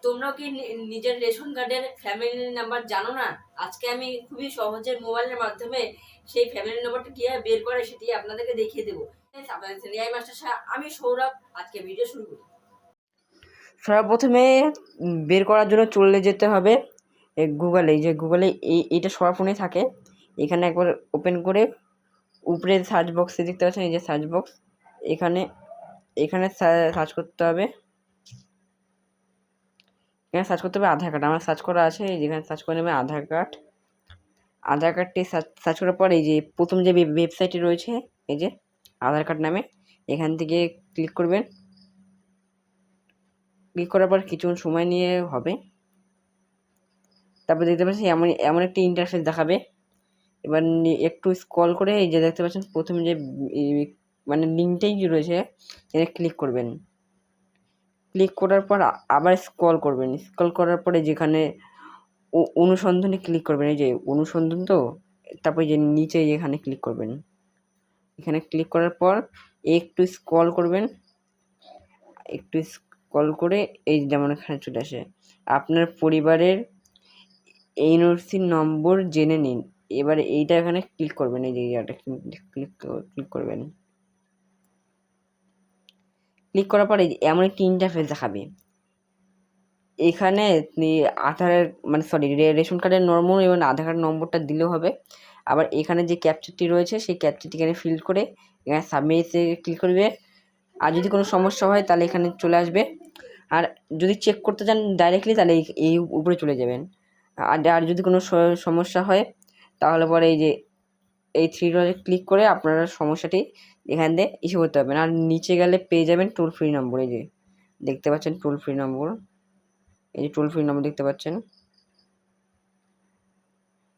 তোমরাও কি নিজের রেশন কার্ডের ফ্যামিলি নাম্বার জানো না? আজকে আমি খুবই সহজে মোবাইলের মাধ্যমে সেই ফ্যামিলি নাম্বারটা কিভাবে বের করে সেটি আপনাদেরকে দেখিয়ে দেবো। আপনাদের রিয়াই মাস্টার সাহেব, আমি সৌরভ। আজকে ভিডিও শুরু করি। সর্বপ্রথমে বের করার জন্য চলে যেতে হবে গুগলে। যে গুগলে এইটা সবার ফোনে থাকে। এখানে একবার ওপেন করে উপরে সার্চ বক্সে দেখতে পাচ্ছেন, এই যে সার্চ বক্স, এখানে এখানে সার্চ করতে হবে। এখানে সার্চ করতে হবে আধার কার্ড। আমার সার্চ করা আছে, যেখানে সার্চ করে নেবে আধার কার্ড। আধার কার্ডটি সার্চ করার পর এই যে প্রথম যে ওয়েবসাইটটি রয়েছে, এই যে আধার কার্ড নামে, এখান থেকে ক্লিক করবেন। ক্লিক করার পর কিছুক্ষণ সময় নিয়ে হবে। তারপর দেখতে পাচ্ছেন এমন এমন একটি ইন্টারফেস দেখাবে। এবার একটু স্ক্রল করে এই যে দেখতে পাচ্ছেন প্রথম যে মানে লিঙ্কটাই যে রয়েছে, এখানে ক্লিক করবেন। ক্লিক করার পর আবার স্ক্রল করবেন। স্ক্রল করার পরে যেখানে অনুসন্ধানে ক্লিক করবেন, এই যে অনুসন্ধান, তো তারপর যে নিচে এখানে ক্লিক করবেন। এখানে ক্লিক করার পর একটু স্ক্রল করবেন। একটু স্ক্রল করে এই যেমন এখানে চলে আসে আপনার পরিবারের এনওসি নম্বর জেনে নিন। এবারে এইটা এখানে ক্লিক করবেন, এই যে এইটা ক্লিক করবেন। ক্লিক করার পরে এমন একটি ইন্টারফেস দেখাবে। এখানে আধারের মানে রেশন কার্ডের নম্বর এবং আধার কার্ড নম্বরটা দিলেও হবে। আবার এখানে যে ক্যাপচারটি রয়েছে সেই ক্যাপচারটি এখানে ফিল করে এখানে সাবমিটে ক্লিক করবে। আর যদি কোনো সমস্যা হয় তাহলে এখানে চলে আসবে। আর যদি চেক করতে চান ডাইরেক্টলি তাহলে এই উপরে চলে যাবেন। আর যদি কোনো সমস্যা হয় তাহলে পরে এই যে এই থ্রি ডটে ক্লিক করে আপনারা সমস্যাটি এখান দিয়ে ইস্যু করতে পারবেন। আর নিচে গেলে পেয়ে যাবেন টোল ফ্রি নম্বর। এই যে দেখতে পাচ্ছেন টোল ফ্রি নম্বর, এই যে টোল ফ্রি নম্বর দেখতে পাচ্ছেন।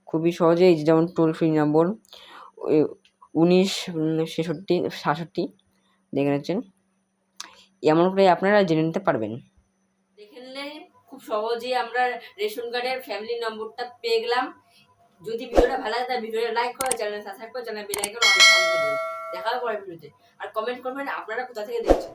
খুবই সহজে এই যে যেমন টোল ফ্রি নম্বর 19 66 67 দেখে নিচ্ছেন। এমন করে আপনারা জেনে নিতে পারবেন। দেখে নিলে খুব সহজেই আমরা রেশন কার্ডের ফ্যামিলি নম্বরটা পেয়ে গেলাম। যদি ভিডিওটা ভালো লাগে তাহলে ভিডিওটা লাইক করে, চ্যানেল সাবস্ক্রাইব করে, চ্যানেল বেল আইকন অন করে দেবেন। দেখা হবে পরের ভিডিওতে। আর কমেন্ট করবেন আপনারা কোথা থেকে দেখছেন।